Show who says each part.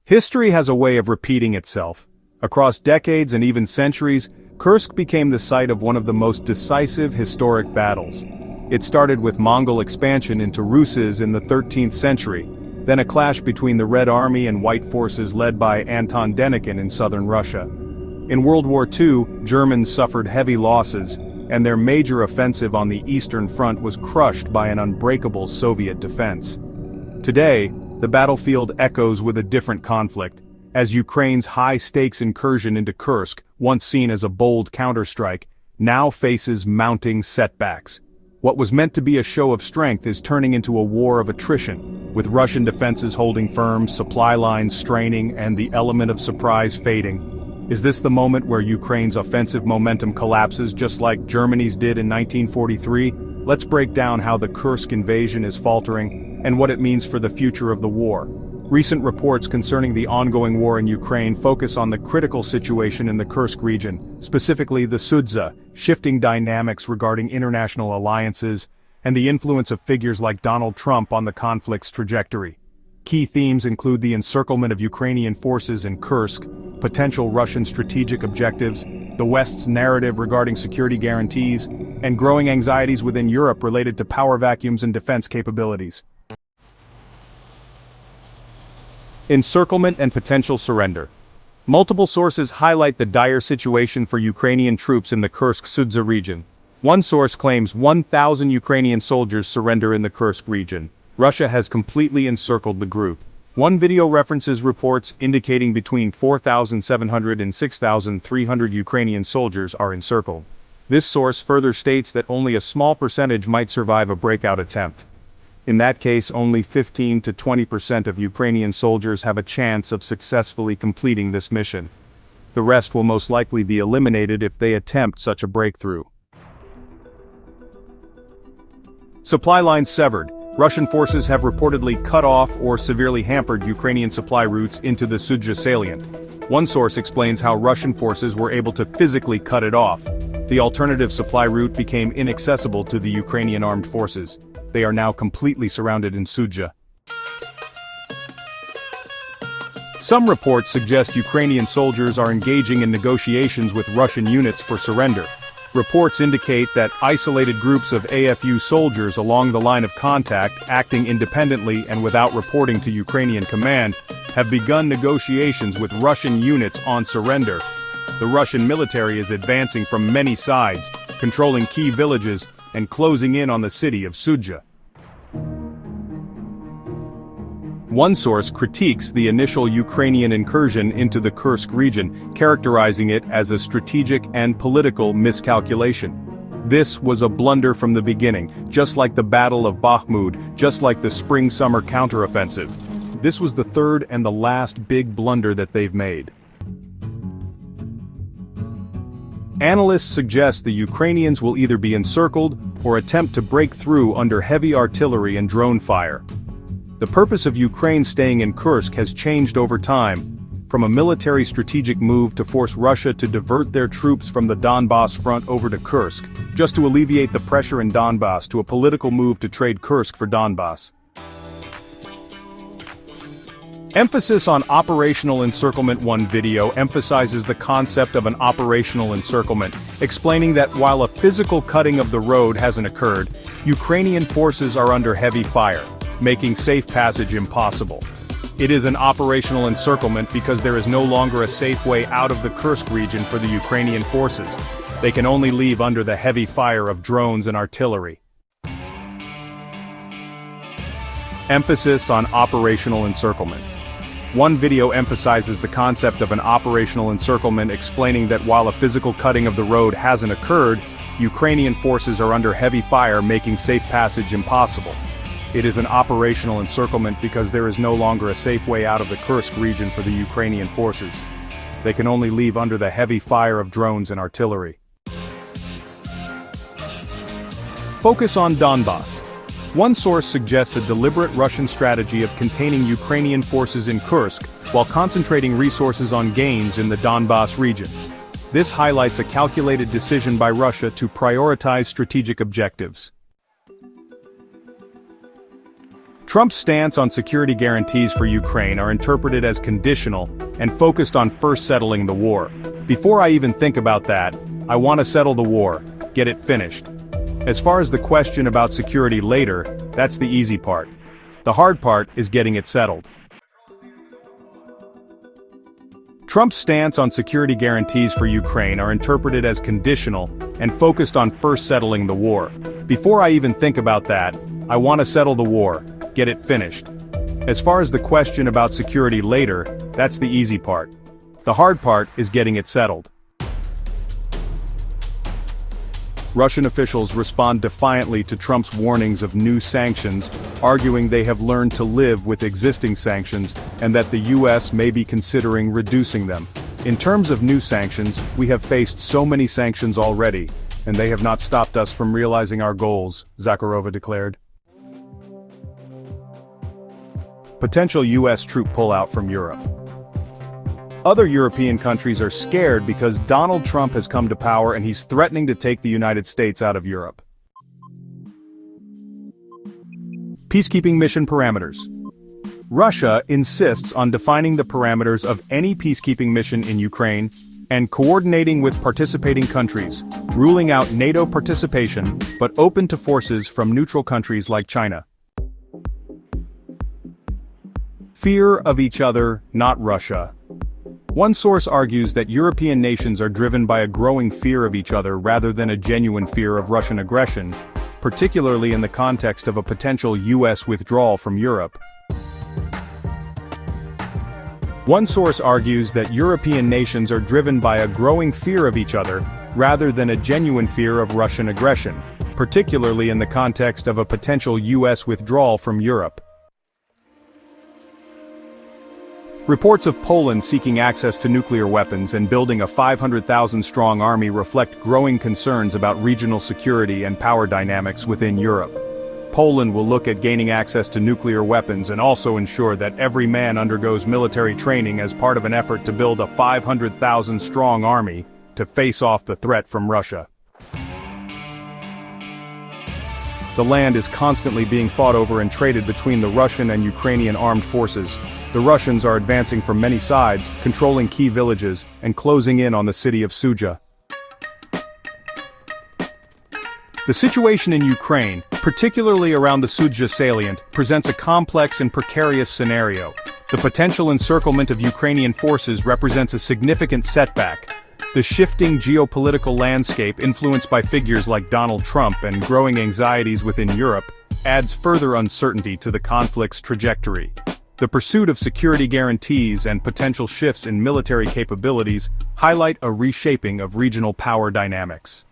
Speaker 1: History has a way of repeating itself. Across decades and even centuries, Kursk became the site of one of the most decisive historic battles. It started with Mongol expansion into Ruses in the 13th century, then a clash between the Red Army and White forces led by Anton Denikin in southern Russia. In World War II, Germans suffered heavy losses, and their major offensive on the Eastern Front was crushed by an unbreakable Soviet defense. Today, the battlefield echoes with a different conflict, as Ukraine's high-stakes incursion into Kursk, once seen as a bold counterstrike, now faces mounting setbacks. What was meant to be a show of strength is turning into a war of attrition, with Russian defenses holding firm, supply lines straining, and the element of surprise fading. Is this the moment where Ukraine's offensive momentum collapses just like Germany's did in 1943? Let's break down how the Kursk invasion is faltering, and what it means for the future of the war. Recent reports concerning the ongoing war in Ukraine focus on the critical situation in the Kursk region, specifically the Sudzha, shifting dynamics regarding international alliances, and the influence of figures like Donald Trump on the conflict's trajectory. Key themes include the encirclement of Ukrainian forces in Kursk, potential Russian strategic objectives, the West's narrative regarding security guarantees, and growing anxieties within Europe related to power vacuums and defense capabilities. Encirclement and potential surrender. Multiple sources highlight the dire situation for Ukrainian troops in the Kursk-Sudzha region. One source claims 1,000 Ukrainian soldiers surrender in the Kursk region. Russia has completely encircled the group. One video references reports indicating between 4,700 and 6,300 Ukrainian soldiers are encircled. This source further states that only a small percentage might survive a breakout attempt. In that case, only 15 to 20% of Ukrainian soldiers have a chance of successfully completing this mission. The rest will most likely be eliminated if they attempt such a breakthrough. Supply lines severed. Russian forces have reportedly cut off or severely hampered Ukrainian supply routes into the Sudzha salient. One source explains how Russian forces were able to physically cut it off. The alternative supply route became inaccessible to the Ukrainian armed forces. They are now completely surrounded in Sudzha. Some reports suggest Ukrainian soldiers are engaging in negotiations with Russian units for surrender. Reports indicate that isolated groups of AFU soldiers along the line of contact, acting independently and without reporting to Ukrainian command, have begun negotiations with Russian units on surrender. The Russian military is advancing from many sides, controlling key villages and closing in on the city of Sudzha. One source critiques the initial Ukrainian incursion into the Kursk region, characterizing it as a strategic and political miscalculation. This was a blunder from the beginning, just like the Battle of Bakhmut, just like the spring-summer counteroffensive. This was the third and the last big blunder that they've made. Analysts suggest the Ukrainians will either be encircled or attempt to break through under heavy artillery and drone fire. The purpose of Ukraine staying in Kursk has changed over time, from a military strategic move to force Russia to divert their troops from the Donbass front over to Kursk, just to alleviate the pressure in Donbass, to a political move to trade Kursk for Donbass. Emphasis on operational encirclement. One video emphasizes the concept of an operational encirclement, explaining that while a physical cutting of the road hasn't occurred, Ukrainian forces are under heavy fire, making safe passage impossible. It is an operational encirclement because there is no longer a safe way out of the Kursk region for the Ukrainian forces. They can only leave under the heavy fire of drones and artillery. Emphasis on operational encirclement. One video emphasizes the concept of an operational encirclement, explaining that while a physical cutting of the road hasn't occurred, Ukrainian forces are under heavy fire, making safe passage impossible. It is an operational encirclement because there is no longer a safe way out of the Kursk region for the Ukrainian forces. They can only leave under the heavy fire of drones and artillery. Focus on Donbass. One source suggests a deliberate Russian strategy of containing Ukrainian forces in Kursk, while concentrating resources on gains in the Donbass region. This highlights a calculated decision by Russia to prioritize strategic objectives. Trump's stance on security guarantees for Ukraine are interpreted as conditional and focused on first settling the war. Before I even think about that, I want to settle the war, get it finished. As far as the question about security later, that's the easy part. The hard part is getting it settled. Trump's stance on security guarantees for Ukraine are interpreted as conditional and focused on first settling the war. Before I even think about that, I want to settle the war, get it finished. As far as the question about security later, that's the easy part. The hard part is getting it settled. Russian officials respond defiantly to Trump's warnings of new sanctions, arguing they have learned to live with existing sanctions and that the US may be considering reducing them. In terms of new sanctions, we have faced so many sanctions already, and they have not stopped us from realizing our goals, Zakharova declared. Potential US troop pullout from Europe. Other European countries are scared because Donald Trump has come to power and he's threatening to take the United States out of Europe. Peacekeeping mission parameters. Russia insists on defining the parameters of any peacekeeping mission in Ukraine and coordinating with participating countries, ruling out NATO participation but open to forces from neutral countries like China. Fear of each other, not Russia. One source argues that European nations are driven by a growing fear of each other rather than a genuine fear of Russian aggression, particularly in the context of a potential US withdrawal from Europe. One source argues that European nations are driven by a growing fear of each other rather than a genuine fear of Russian aggression, particularly in the context of a potential US withdrawal from Europe. Reports of Poland seeking access to nuclear weapons and building a 500,000-strong army reflect growing concerns about regional security and power dynamics within Europe. Poland will look at gaining access to nuclear weapons and also ensure that every man undergoes military training as part of an effort to build a 500,000-strong army to face off the threat from Russia. The land is constantly being fought over and traded between the Russian and Ukrainian armed forces. The Russians are advancing from many sides, controlling key villages, and closing in on the city of Sudzha. The situation in Ukraine, particularly around the Sudzha salient, presents a complex and precarious scenario. The potential encirclement of Ukrainian forces represents a significant setback. The shifting geopolitical landscape influenced by figures like Donald Trump and growing anxieties within Europe adds further uncertainty to the conflict's trajectory. The pursuit of security guarantees and potential shifts in military capabilities highlight a reshaping of regional power dynamics.